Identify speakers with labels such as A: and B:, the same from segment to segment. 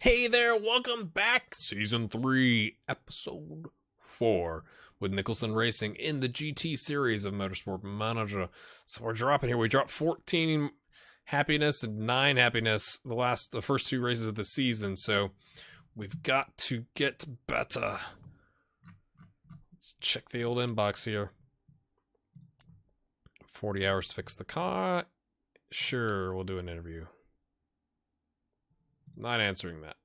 A: Hey there, welcome back. Season 3, Episode 4 with Nicholson Racing in the GT series of Motorsport Manager. So we're dropping here. We dropped 14 happiness and 9 happiness the first 2 races of the season. So we've got to get better. Let's check the old inbox here. 40 hours to fix the car. Sure, we'll do an interview. Not answering that.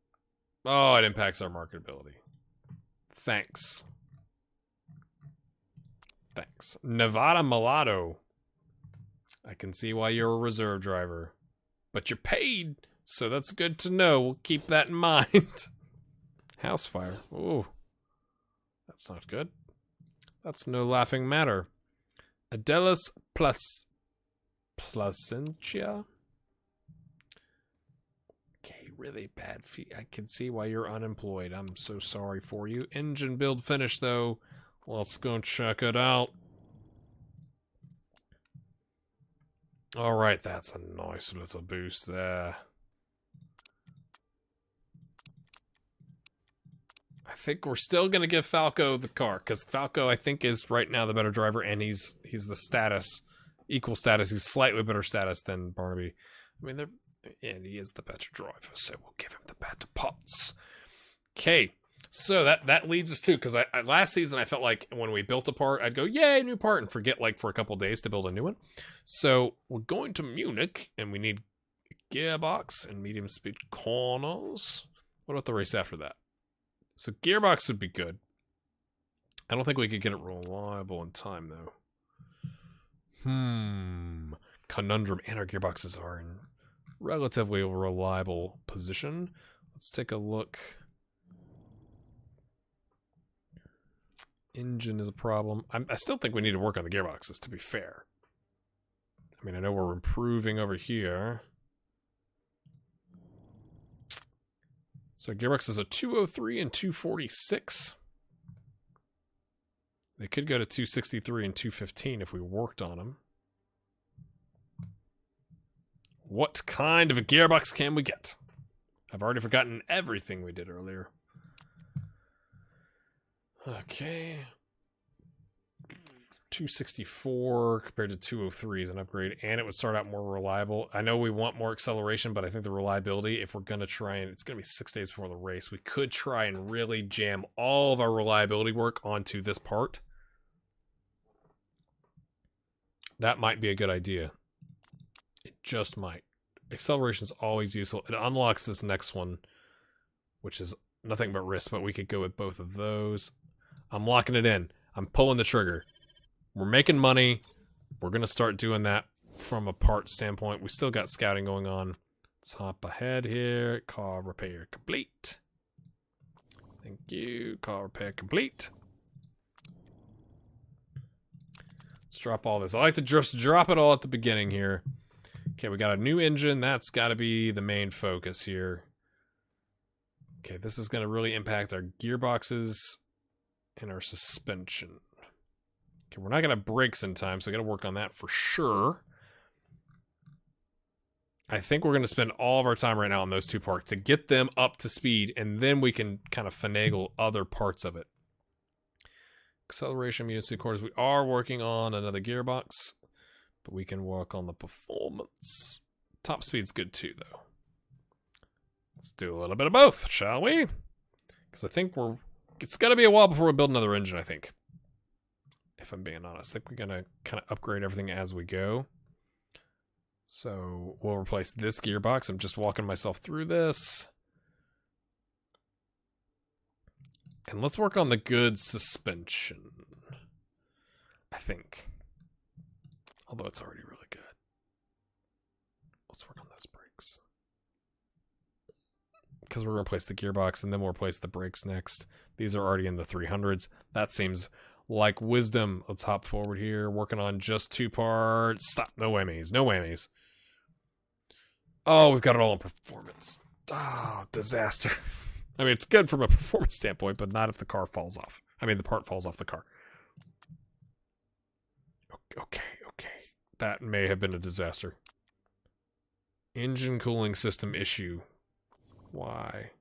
A: Oh, it impacts our marketability. Thanks. Thanks. Nevada Mulatto. I can see why you're a reserve driver. But you're paid, so that's good to know. We'll keep that in mind. House fire. Ooh. That's not good. That's no laughing matter. Adelis Placentia? Really bad feet. I can see why you're unemployed. I'm so sorry for you. Engine build finish though. Let's go check it out. Alright, that's a nice little boost there. I think we're still gonna give Falco the car, because Falco I think is right now the better driver, and he's the status, equal status. He's slightly better status than Barnaby. I mean, they're and he is the better driver, so we'll give him the better pots. Okay, so that leads us to, because I last season I felt like when we built a part, I'd go, yay, new part, and forget like for a couple days to build a new one. So we're going to Munich, and we need a gearbox and medium speed corners. What about the race after that? So gearbox would be good. I don't think we could get it reliable in time, though. Conundrum, and our gearboxes are in relatively reliable position. Let's take a look. Engine is a problem. I still think we need to work on the gearboxes, to be fair. I mean, I know we're improving over here. So gearboxes are 203 and 246. They could go to 263 and 215 if we worked on them. What kind of a gearbox can we get? I've already forgotten everything we did earlier. Okay. 264 compared to 203 is an upgrade, and it would start out more reliable. I know we want more acceleration, but I think the reliability, if we're going to try and, it's going to be 6 days before the race, we could try and really jam all of our reliability work onto this part. That might be a good idea. It just might. Acceleration is always useful. It unlocks this next one, which is nothing but risk, but we could go with both of those. I'm locking it in. I'm pulling the trigger. We're making money. We're going to start doing that from a part standpoint. We still got scouting going on. Let's hop ahead here. Car repair complete. Thank you. Car repair complete. Let's drop all this. I like to just drop it all at the beginning here. Okay, we got a new engine. That's got to be the main focus here. Okay, this is going to really impact our gearboxes and our suspension. Okay, we're not going to have brakes in time, so I got to work on that for sure. I think we're going to spend all of our time right now on those two parts to get them up to speed, and then we can kind of finagle other parts of it. Acceleration, units, quarters. We are working on another gearbox, but we can work on the performance. Top speed's good too, though. Let's do a little bit of both, shall we? Because I think it's going to be a while before we build another engine, I think. If I'm being honest. I think we're going to kind of upgrade everything as we go. So we'll replace this gearbox. I'm just walking myself through this. And let's work on the good suspension. I think. Although it's already really good. Let's work on those brakes. Because we're going to replace the gearbox and then we'll replace the brakes next. These are already in the 300s. That seems like wisdom. Let's hop forward here. Working on just 2 parts. Stop. No whammies. No whammies. Oh, we've got it all in performance. Oh, disaster. I mean, it's good from a performance standpoint, but not if the car falls off. I mean, the part falls off the car. Okay. That may have been a disaster. Engine cooling system issue. Why?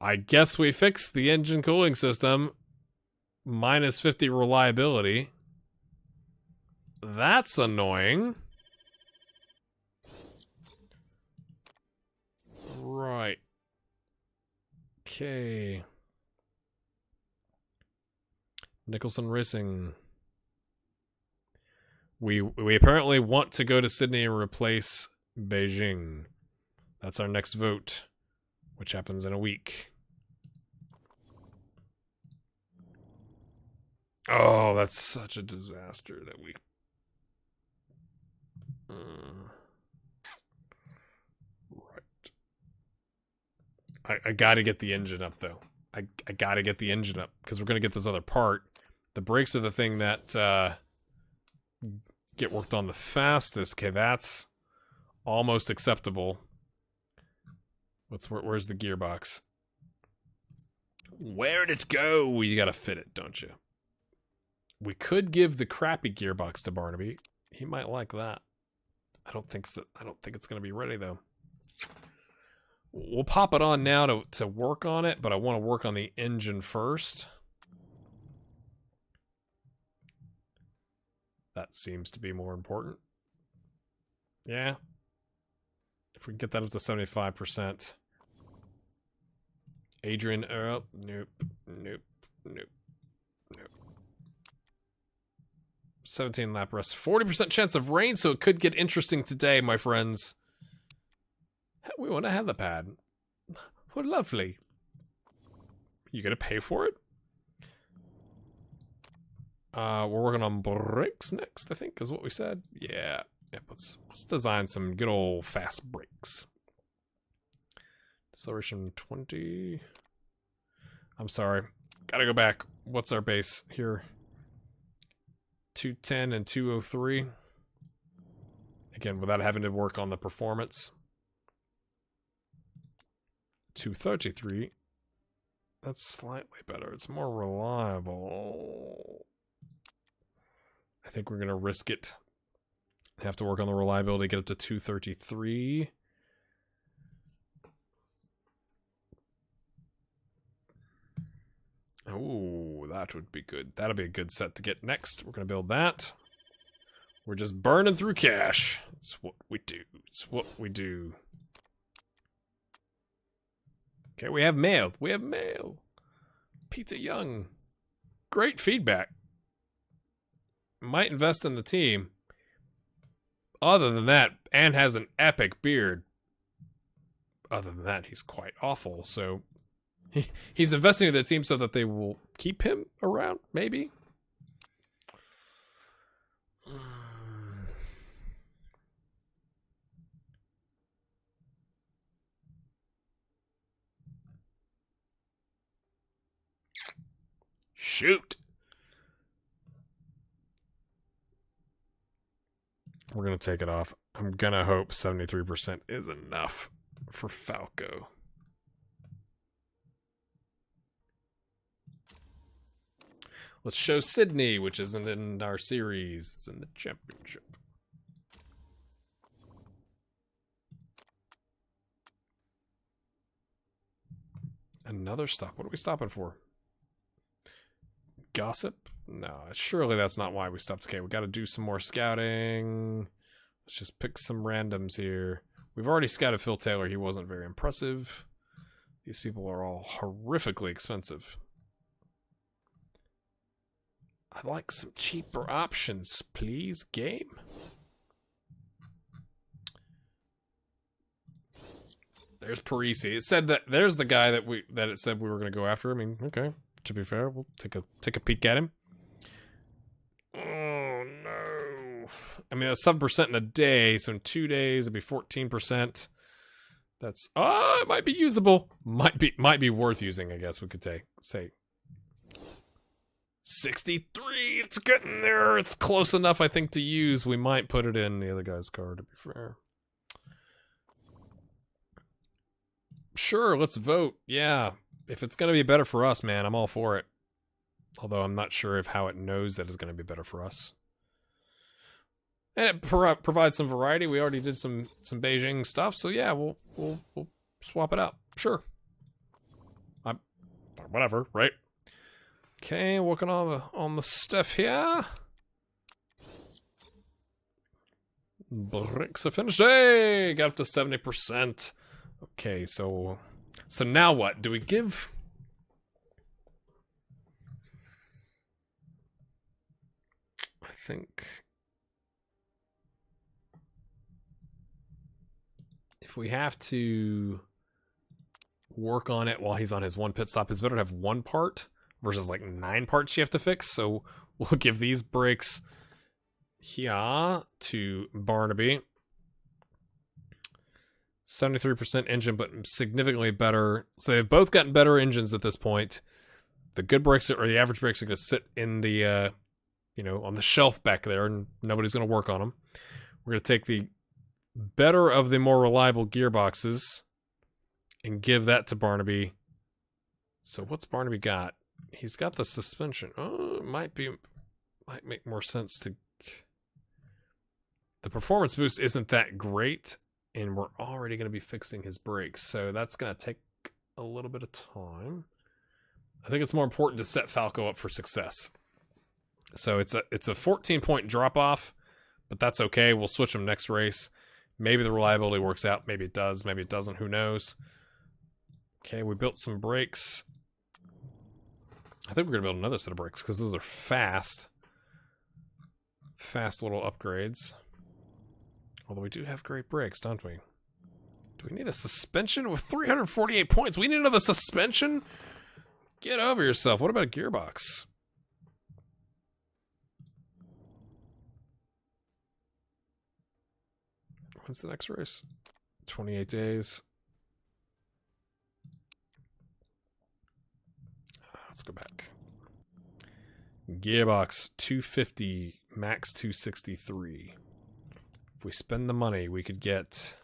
A: I guess we fixed the engine cooling system. Minus 50 reliability. That's annoying. Right. Okay. Nicholson Racing. We apparently want to go to Sydney and replace Beijing. That's our next vote, which happens in a week. Oh, that's such a disaster that we... Right. I gotta get the engine up, though. I gotta get the engine up, because we're gonna get this other part. The brakes are the thing that get worked on the fastest. Okay, that's almost acceptable. Where's the gearbox? Where'd it go? You gotta fit it, don't you? We could give the crappy gearbox to Barnaby. He might like that. I don't think it's gonna be ready though. We'll pop it on now to work on it, but I want to work on the engine first. That seems to be more important. Yeah. If we can get that up to 75%. Adrian, nope, nope, nope, nope. 17 lap rest. 40% chance of rain, so it could get interesting today, my friends. We want to have the pad. What lovely. You gonna pay for it? We're working on brakes next, I think, is what we said. Yeah. Yep, let's design some good old fast brakes. Acceleration 20. I'm sorry. Gotta go back. What's our base here? 210 and 203. Again, without having to work on the performance. 233. That's slightly better. It's more reliable. I think we're going to risk it. Have to work on the reliability, get up to 233. Oh, that would be good. That'll be a good set to get next. We're going to build that. We're just burning through cash. It's what we do. It's what we do. Okay, we have mail. We have mail. Peter Young. Great feedback. Might invest in the team. Other than that, and has an epic beard. Other than that, he's quite awful. So he's investing in the team so that they will keep him around, maybe. Shoot. We're going to take it off. I'm going to hope 73% is enough for Falco. Let's show Sydney, which isn't in our series. It's in the championship. Another stop. What are we stopping for? Gossip? No, surely that's not why we stopped. Okay, we got to do some more scouting. Let's just pick some randoms here. We've already scouted Phil Taylor. He wasn't very impressive. These people are all horrifically expensive. I'd like some cheaper options, please, game. There's Parisi. It said that there's the guy that it said we were going to go after. I mean, okay. To be fair, we'll take a peek at him. Oh no! I mean, that's 7% in a day, so in 2 days it'd be 14%. That's it might be usable. Might be worth using. I guess we could say 63. It's getting there. It's close enough, I think, to use. We might put it in the other guy's car. To be fair. Sure, let's vote. Yeah. If it's going to be better for us, man, I'm all for it. Although I'm not sure of how it knows that it's going to be better for us. And it provides some variety. We already did some Beijing stuff, so yeah, we'll swap it out. Sure. whatever, right? Okay, working on the stuff here. Bricks are finished. Hey, got up to 70%. Okay, so now what? Do we give? I think if we have to work on it while he's on his one pit stop, it's better to have one part versus like 9 parts you have to fix. So we'll give these brakes here to Barnaby. 73% engine, but significantly better. So they've both gotten better engines at this point. The good brakes or the average brakes are going to sit in the, on the shelf back there, and nobody's going to work on them. We're going to take the better of the more reliable gearboxes and give that to Barnaby. So what's Barnaby got? He's got the suspension. Oh, it might make more sense to. The performance boost isn't that great, and we're already going to be fixing his brakes, so that's going to take a little bit of time. I think it's more important to set Falco up for success. So it's a 14-point drop-off, but that's okay. We'll switch him next race. Maybe the reliability works out. Maybe it does. Maybe it doesn't. Who knows? Okay, we built some brakes. I think we're going to build another set of brakes because those are fast. Fast little upgrades. Although we do have great brakes, don't we? Do we need a suspension? With 348 points, we need another suspension? Get over yourself. What about a gearbox? When's the next race? 28 days. Let's go back. Gearbox 250, max 263. If we spend the money, we could get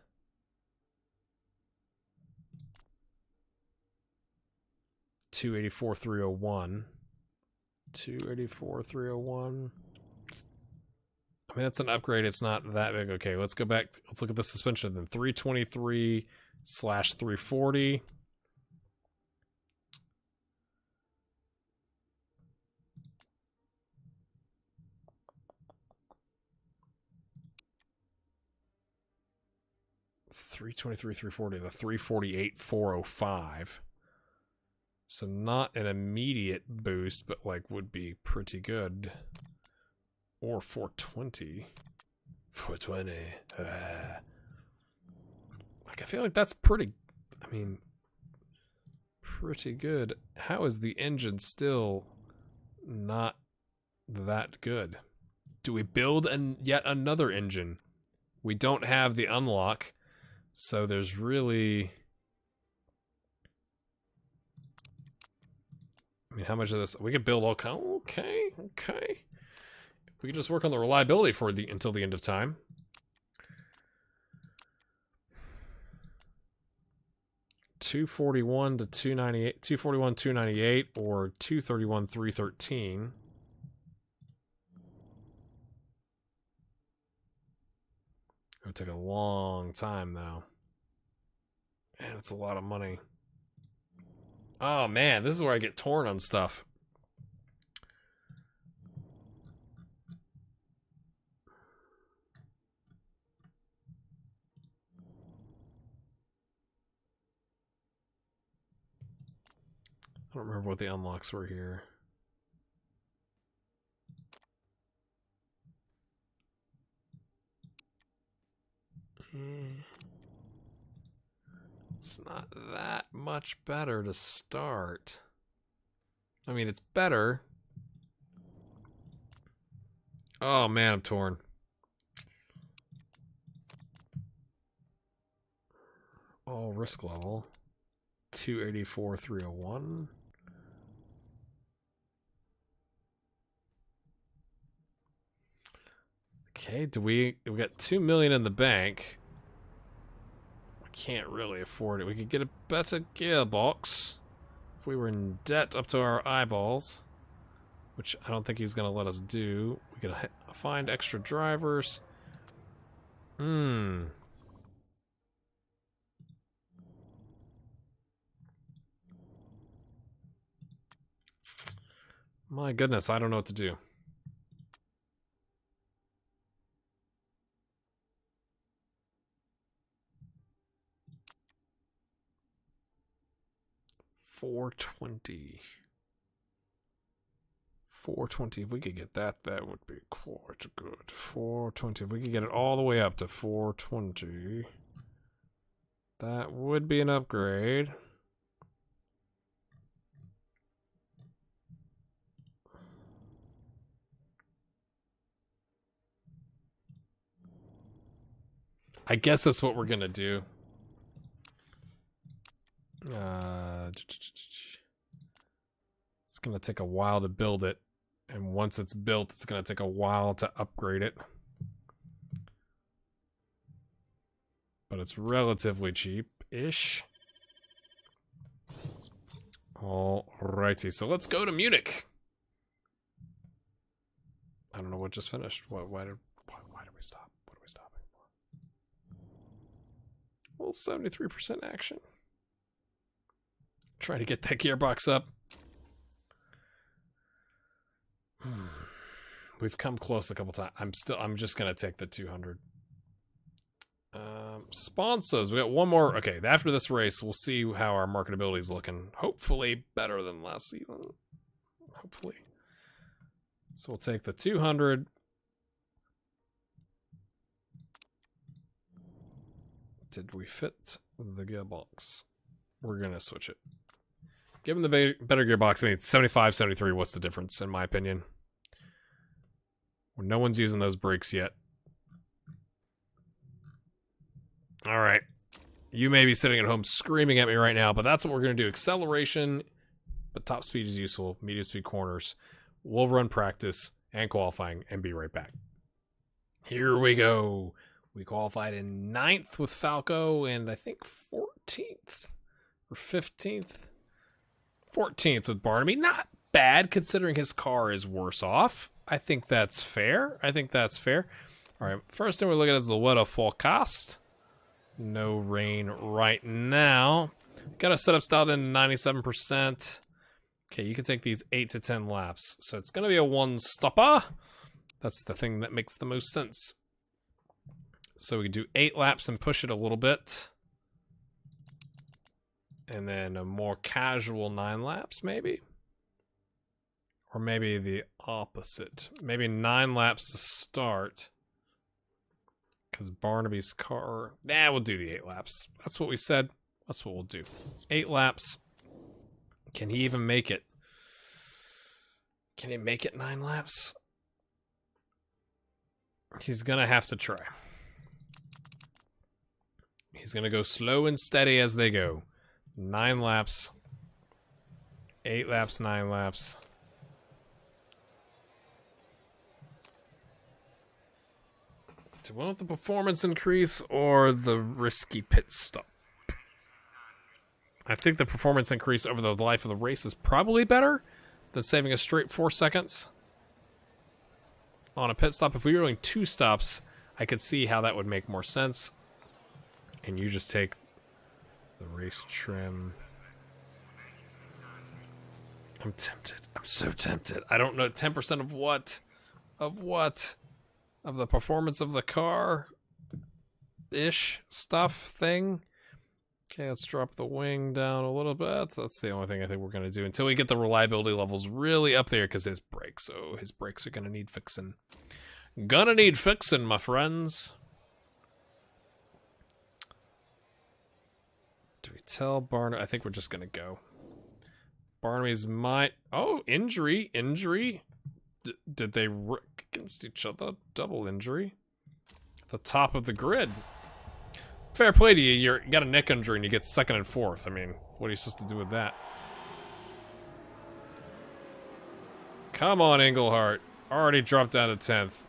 A: 284,301. 284,301. I mean, that's an upgrade. It's not that big. Okay, let's go back. Let's look at the suspension then. 323/340. $323,340. The 348,405. So not an immediate boost, but like would be pretty good. Or 420. 420. Like, I feel like that's pretty, pretty good. How is the engine still not that good? Do we build yet another engine? We don't have the unlock, so there's really... how much of this... We could build all kind... Okay. We could just work on the reliability until the end of time. $241 to $298, $241 $298, or $231 $313. It would take a long time though. Man, it's a lot of money. Oh man, this is where I get torn on stuff. I don't remember what the unlocks were here. It's not that much better to start. I mean, it's better. Oh man, I'm torn. Oh, risk level. 284 301. Okay, we got 2 million in the bank. We can't really afford it. We could get a better gearbox if we were in debt up to our eyeballs, which I don't think he's gonna let us do. We could find extra drivers. My goodness, I don't know what to do. $420. $420. If we could get that, that would be quite good. $420. If we could get it all the way up to $420, that would be an upgrade. I guess that's what we're gonna do. It's gonna take a while to build it, and once it's built, it's gonna take a while to upgrade it. But it's relatively cheap-ish. Alrighty, so let's go to Munich. I don't know what just finished. Why did we stop? What are we stopping for? Well, 73% action. Try to get that gearbox up. We've come close a couple times. I'm just gonna take the 200. Sponsors. We got one more. Okay, after this race, we'll see how our marketability is looking. Hopefully better than last season. Hopefully. So we'll take the 200. Did we fit the gearbox? We're gonna switch it. Give him the better gearbox. I mean, 75, 73. What's the difference, in my opinion? Well, no one's using those brakes yet. All right. You may be sitting at home screaming at me right now, but that's what we're going to do. Acceleration, but top speed is useful. Medium speed corners. We'll run practice and qualifying and be right back. Here we go. We qualified in 9th with Falco and I think 14th or 15th. 14th with Barnaby. Not bad considering his car is worse off. I think that's fair. All right, first thing we're looking at is the weather forecast. No rain right now. Got a setup styled in 97%. Okay, you can take these 8 to 10 laps. So it's going to be a one-stopper. That's the thing that makes the most sense. So we can do 8 laps and push it a little bit. And then a more casual 9 laps, maybe? Or maybe the opposite. Maybe 9 laps to start. Because Barnaby's car... Nah, we'll do the 8 laps. That's what we said. That's what we'll do. 8 laps. Can he even make it? Can he make it 9 laps? He's gonna have to try. He's gonna go slow and steady as they go. 9 laps. 8 laps, 9 laps. Do we want the performance increase or the risky pit stop? I think the performance increase over the life of the race is probably better than saving a straight 4 seconds on a pit stop. If we were doing 2 stops, I could see how that would make more sense. And you just take the race trim. I'm tempted. I'm so tempted. I don't know. 10% of what? Of what? Of the performance of the car-ish stuff thing. Okay, let's drop the wing down a little bit. That's the only thing I think we're going to do until we get the reliability levels really up there because his brakes are going to need fixing. Gonna need fixing, my friends. Do we tell Barnaby? I think we're just going to go. Barnaby's might... Oh, injury. Did they wreck against each other? Double injury. At the top of the grid. Fair play to you. You got a neck injury and you get 2nd and 4th. I mean, what are you supposed to do with that? Come on, Englehart. Already dropped down to 10th.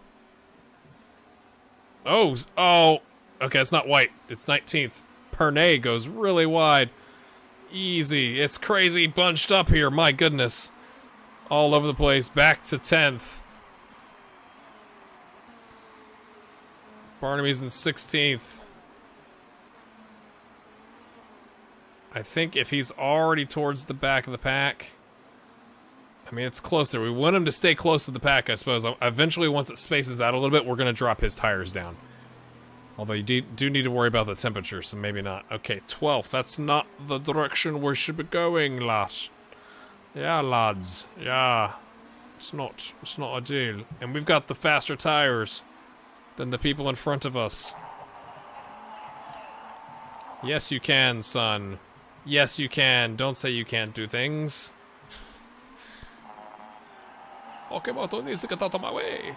A: Oh. Okay, it's not white. It's 19th. Pernay goes really wide. Easy. It's crazy bunched up here. My goodness. All over the place. Back to 10th. Barnaby's in 16th. I think if he's already towards the back of the pack, I mean, it's closer. We want him to stay close to the pack, I suppose. Eventually, once it spaces out a little bit, we're going to drop his tires down. Although you do need to worry about the temperature, so maybe not. Okay, 12th. That's not the direction we should be going, lads. Yeah, lads. Yeah. It's not ideal. And we've got the faster tires than the people in front of us. Yes, you can, son. Yes, you can. Don't say you can't do things. Okay, Moto needs to get out of my way.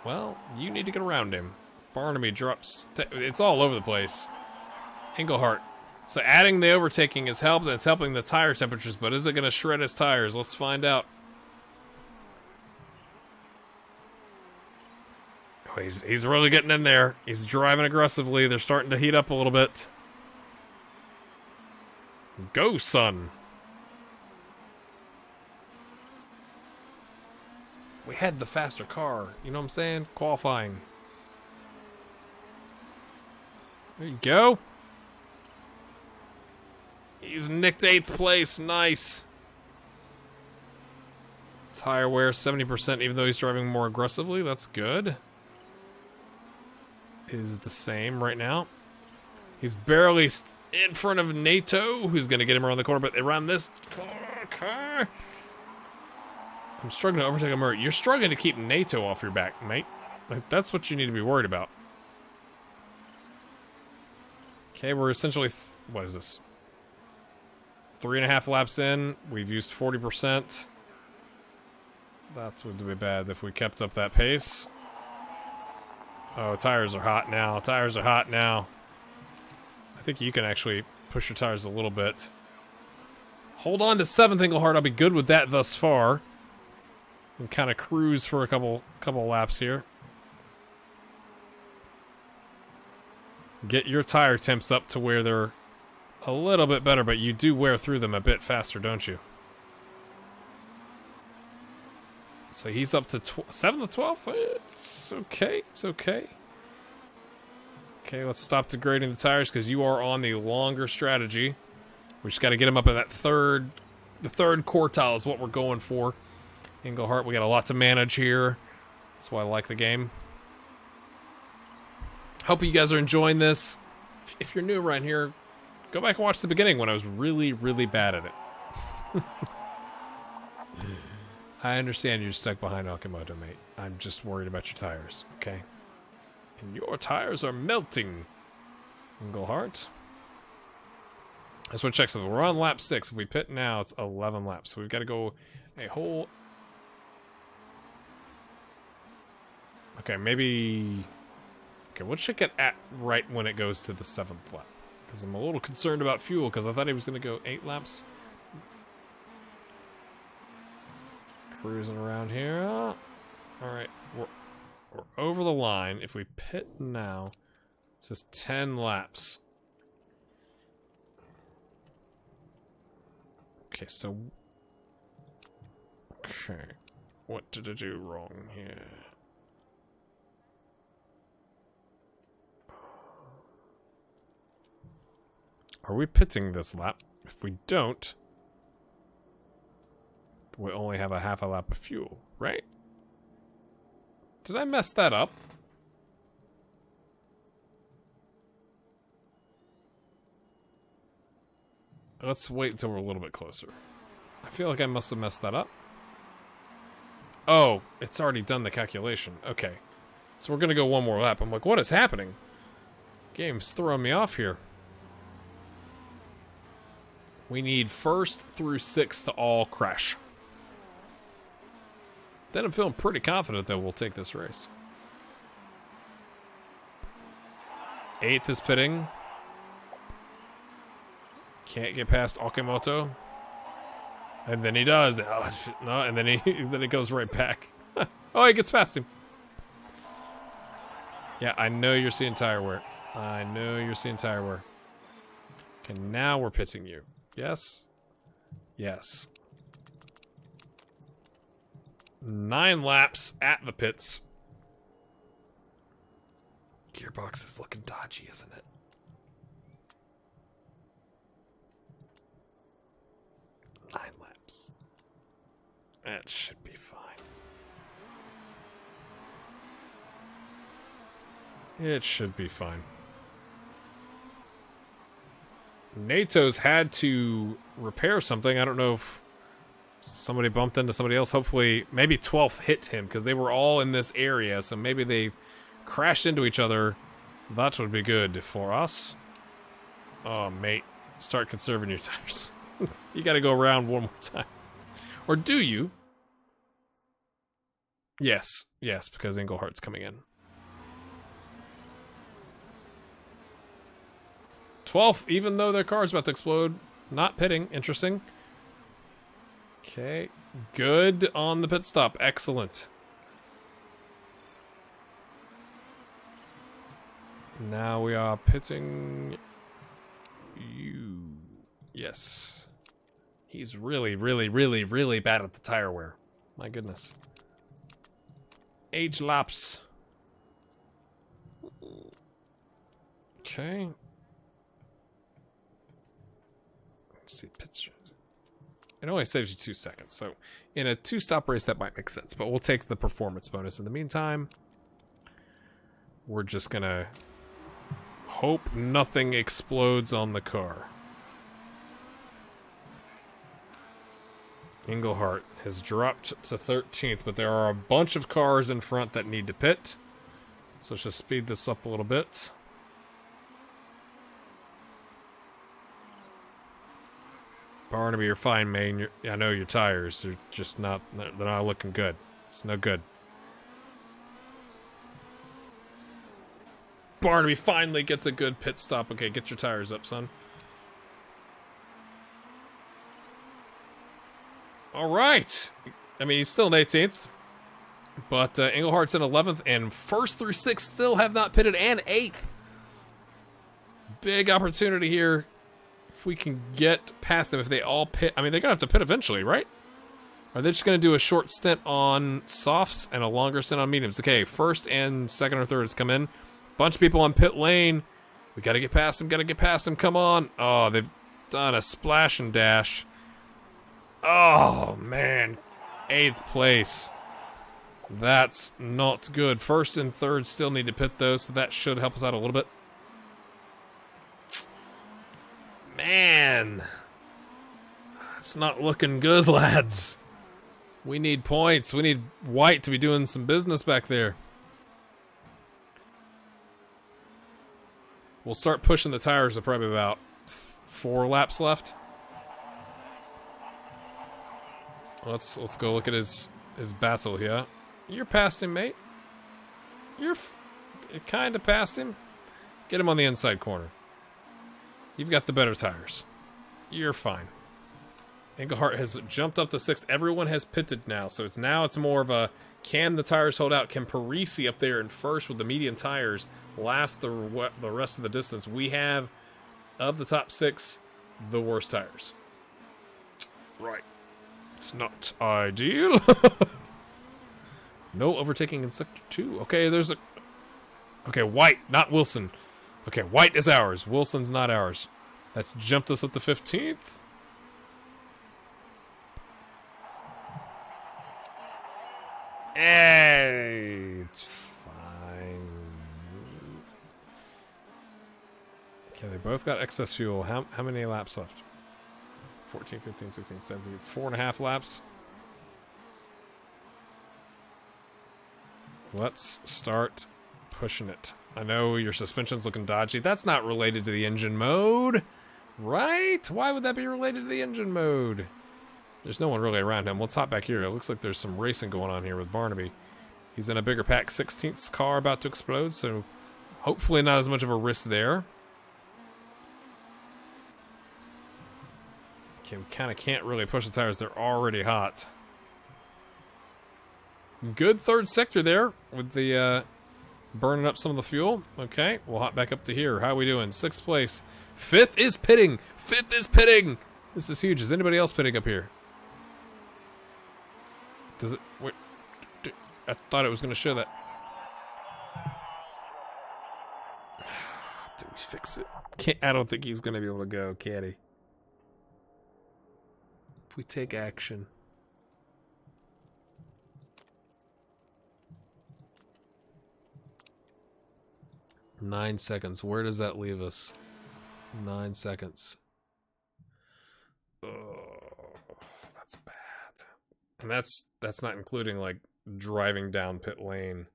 A: Well, you need to get around him. Barnaby drops. It's all over the place. Englehart. So adding the overtaking has helped, and it's helping the tire temperatures, but is it going to shred his tires? Let's find out. Oh, he's really getting in there. He's driving aggressively. They're starting to heat up a little bit. Go, son. We had the faster car. You know what I'm saying? Qualifying. There you go. He's nicked 8th place. Nice. Tire wear 70%, even though he's driving more aggressively. That's good. Is the same right now. He's barely in front of NATO, who's going to get him around the corner, but around this car. I'm struggling to overtake him. You're struggling to keep NATO off your back, mate. Like, that's what you need to be worried about. Okay, we're essentially, what is this? 3.5 laps in. We've used 40%. That would be bad if we kept up that pace. Oh, tires are hot now. Tires are hot now. I think you can actually push your tires a little bit. Hold on to 7th, Englehart. I'll be good with that thus far. And kind of cruise for a couple laps here. Get your tire temps up to where they're a little bit better, but you do wear through them a bit faster, don't you? So he's up to 7th to 12th. It's okay. It's okay. Okay, let's stop degrading the tires because you are on the longer strategy. We just got to get him up at that the third quartile is what we're going for. Englehart, we got a lot to manage here. That's why I like the game. Hope you guys are enjoying this. If you're new around here, go back and watch the beginning when I was really, really bad at it. I understand you're stuck behind Okamoto, mate. I'm just worried about your tires, okay? And your tires are melting, Englehart. I just want to check something. We're on lap 6. If we pit now, it's 11 laps. So we've got to go a whole... Okay, maybe... Okay, we'll check it at right when it goes to the 7th lap. Because I'm a little concerned about fuel, because I thought he was going to go 8 laps. Cruising around here. Alright, we're over the line. If we pit now, it says 10 laps. Okay, so... Okay. What did I do wrong here? Are we pitting this lap? If we don't, we only have a half a lap of fuel, right? Did I mess that up? Let's wait until we're a little bit closer. I feel like I must have messed that up. Oh, it's already done the calculation. Okay. So we're gonna go one more lap. I'm like, what is happening? Game's throwing me off here. We need 1st through 6th to all crash. Then I'm feeling pretty confident that we'll take this race. 8th is pitting. Can't get past Okamoto. And then he does. Oh, no, and then he goes right back. Oh, he gets past him. Yeah, I know you're seeing tire wear. I know you're seeing tire wear. Okay, now we're pitting you. Yes? Yes. 9 laps at the pits. Gearbox is looking dodgy, isn't it? 9 laps. That should be fine. It should be fine. NATO's had to repair something. I don't know if somebody bumped into somebody else. Hopefully, maybe 12th hit him because they were all in this area. So maybe they crashed into each other. That would be good for us. Oh, mate. Start conserving your tires. You got to go around one more time. Or do you? Yes. Yes, because Englehart's coming in. 12th, even though their car's about to explode. Not pitting. Interesting. Okay. Good on the pit stop. Excellent. Now we are pitting you. Yes. He's really, really, really, really bad at the tire wear. My goodness. Age laps. Okay. Let's see, pits. It only saves you 2 seconds, so in a 2-stop race that might make sense, but we'll take the performance bonus. In the meantime, we're just gonna hope nothing explodes on the car. Englehart has dropped to 13th, but there are a bunch of cars in front that need to pit. So let's just speed this up a little bit. Barnaby, you're fine, man. I know your tires. They're just not, they're not looking good. It's no good. Barnaby finally gets a good pit stop. Okay, get your tires up, son. All right. I mean, he's still in 18th. But Englehart's in 11th. And 1st through 6th still have not pitted. And 8th. Big opportunity here. If we can get past them. If they all pit. I mean, they're going to have to pit eventually, right? Are they just going to do a short stint on softs and a longer stint on mediums? Okay, 1st and 2nd or 3rd has come in. Bunch of people on pit lane. We got to get past them. Got to get past them. Come on. Oh, they've done a splash and dash. Oh, man. 8th place. That's not good. 1st and 3rd still need to pit, though, so that should help us out a little bit. Man. That's not looking good, lads. We need points. We need White to be doing some business back there. We'll start pushing the tires with probably about 4 laps left. Let's go look at his battle here. You're past him, mate. You're kind of past him. Get him on the inside corner. You've got the better tires. You're fine. Englehart has jumped up to 6th. Everyone has pitted now, so it's more of a can the tires hold out? Can Parisi up there in 1st with the medium tires last the rest of the distance? We have, of the top 6, the worst tires. Right. It's not ideal. No overtaking in Sector 2. Okay, there's a... Okay, White, not Wilson. Okay, White is ours. Wilson's not ours. That jumped us up to 15th. Hey, it's fine. Okay, they both got excess fuel. How many laps left? 14, 15, 16, 17, 4.5 laps. Let's start pushing it. I know your suspension's looking dodgy. That's not related to the engine mode, right? Why would that be related to the engine mode? There's no one really around him. Let's hop back here. It looks like there's some racing going on here with Barnaby. He's in a bigger pack 16th car about to explode, so hopefully not as much of a risk there. Okay, we kind of can't really push the tires. They're already hot. Good 3rd sector there with the burning up some of the fuel. Okay, we'll hop back up to here. How are we doing? 6th place. 5th is pitting. 5th is pitting. This is huge. Is anybody else pitting up here? Does it? Wait, I thought it was going to show that. Did we fix it? I don't think he's going to be able to go, can he? If we take action. 9 seconds. Where does that leave us? 9 seconds. Oh, that's bad. And that's not including like driving down pit lane.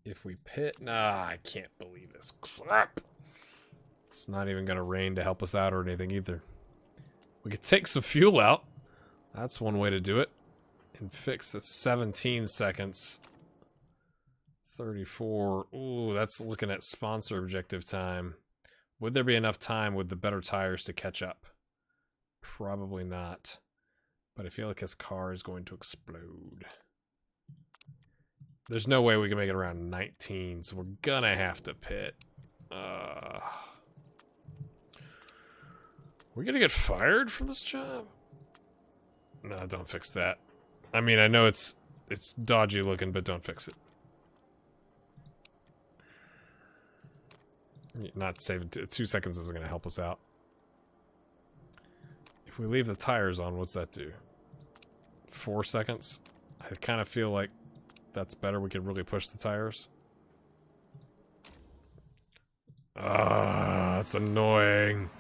A: If we pit, nah, I can't believe this crap. It's not even gonna rain to help us out or anything either. We could take some fuel out. That's one way to do it. And fix it. 17 seconds. 34. Ooh, that's looking at sponsor objective time. Would there be enough time with the better tires to catch up? Probably not. But I feel like his car is going to explode. There's no way we can make it around 19, so we're gonna have to pit. We're gonna get fired from this job? No, don't fix that. I mean, I know it's dodgy looking, but don't fix it. Not saving 2 seconds isn't gonna help us out. If we leave the tires on, what's that do? 4 seconds? I kind of feel like that's better. We could really push the tires. Ah, that's annoying.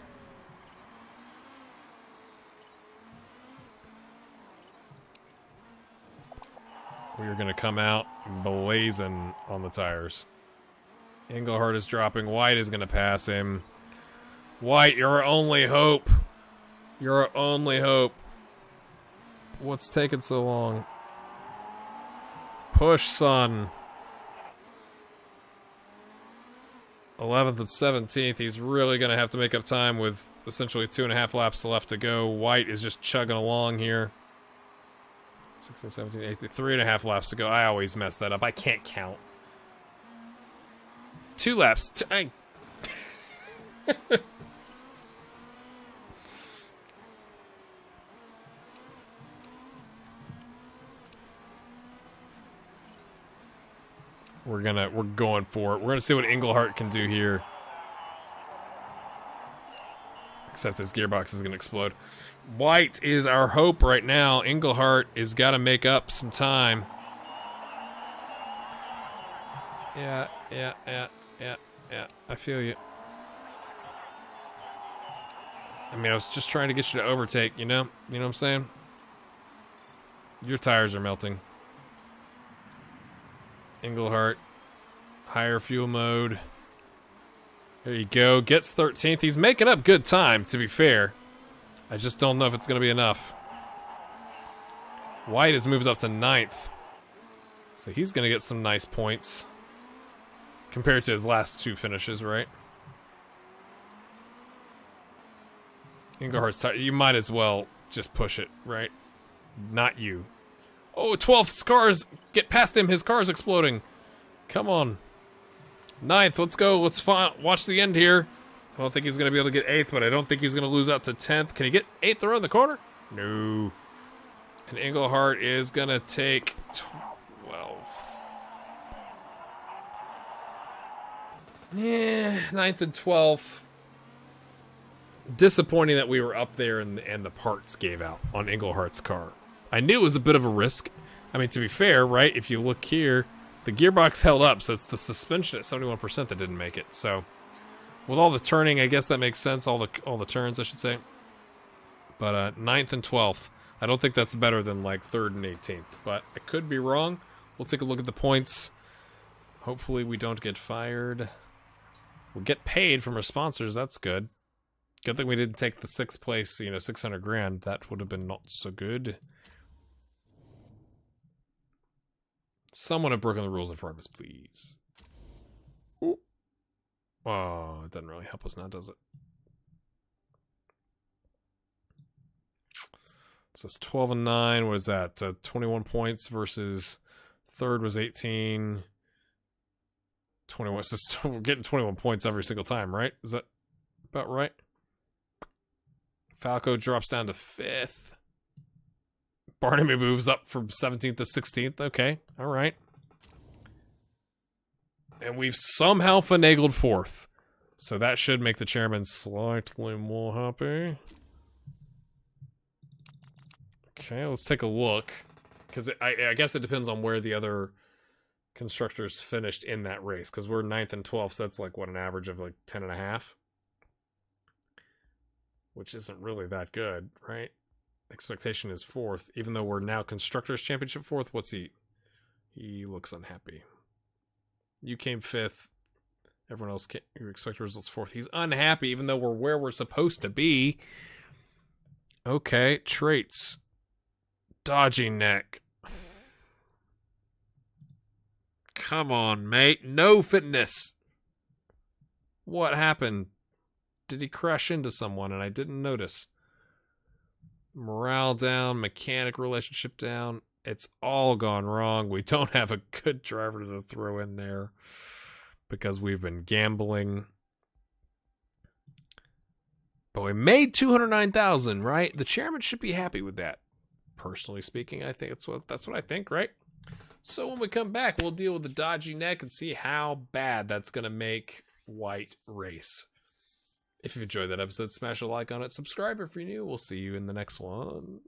A: We are going to come out blazing on the tires. Engelhardt is dropping. White is going to pass him. White, you're our only hope. You're our only hope. What's taking so long? Push, son. 11th and 17th. He's really going to have to make up time with essentially 2.5 laps left to go. White is just chugging along here. 16, 17, 18, 3.5 laps to go. I always mess that up. I can't count. 2 laps. We're going for it. We're gonna see what Engelhardt can do here. Except his gearbox is gonna explode. White is our hope right now. Engelhardt has got to make up some time. Yeah. I feel you. I mean, I was just trying to get you to overtake, you know? You know what I'm saying? Your tires are melting. Engelhardt, higher fuel mode. There you go. Gets 13th. He's making up good time, to be fair. I just don't know if it's going to be enough. White has moved up to 9th. So he's going to get some nice points. Compared to his last 2 finishes, right? Engelhardt's tired. You might as well just push it, right? Not you. Oh, 12th cars. Get past him. His car's exploding. Come on. 9th. Let's go. Let's watch the end here. I don't think he's going to be able to get 8th, but I don't think he's going to lose out to 10th. Can he get 8th around the corner? No. And Engelhardt is going to take 12th. Yeah, 9th and 12th. Disappointing that we were up there and the parts gave out on Engelhardt's car. I knew it was a bit of a risk. I mean, to be fair, right, if you look here, the gearbox held up, so it's the suspension at 71% that didn't make it. So, with all the turning, I guess that makes sense, all the turns, I should say. But 9th and 12th. I don't think that's better than, like, 3rd and 18th. But I could be wrong. We'll take a look at the points. Hopefully we don't get fired. We'll get paid from our sponsors, that's good. Good thing we didn't take the 6th place, you know, 600 grand. That would have been not so good. Someone have broken the rules in front of us, please. Ooh. Oh, it doesn't really help us now, does it? So it's 12 and 9. What is that? 21 points versus 3rd was 18. 21. So we're getting 21 points every single time, right? Is that about right? Falco drops down to 5th. Barnaby moves up from 17th to 16th. Okay, all right. And we've somehow finagled 4th. So that should make the chairman slightly more happy. Okay, let's take a look. Because I guess it depends on where the other constructors finished in that race. Because we're 9th and 12th, so that's like, what, an average of like 10.5? Which isn't really that good, right? Expectation is 4th. Even though we're now Constructors Championship 4th, what's he? He looks unhappy. You came 5th. Everyone else came, you expect results 4th. He's unhappy, even though we're where we're supposed to be. Okay, traits. Dodgy neck. Come on, mate. No fitness. What happened? Did he crash into someone and I didn't notice? Morale down, mechanic relationship down. It's all gone wrong. We don't have a good driver to throw in there because we've been gambling. But we made 209,000, right? The chairman should be happy with that. Personally speaking, I think that's what I think, right? So when we come back, we'll deal with the dodgy neck and see how bad that's going to make White race. If you've enjoyed that episode, smash a like on it. Subscribe if you're new. We'll see you in the next one.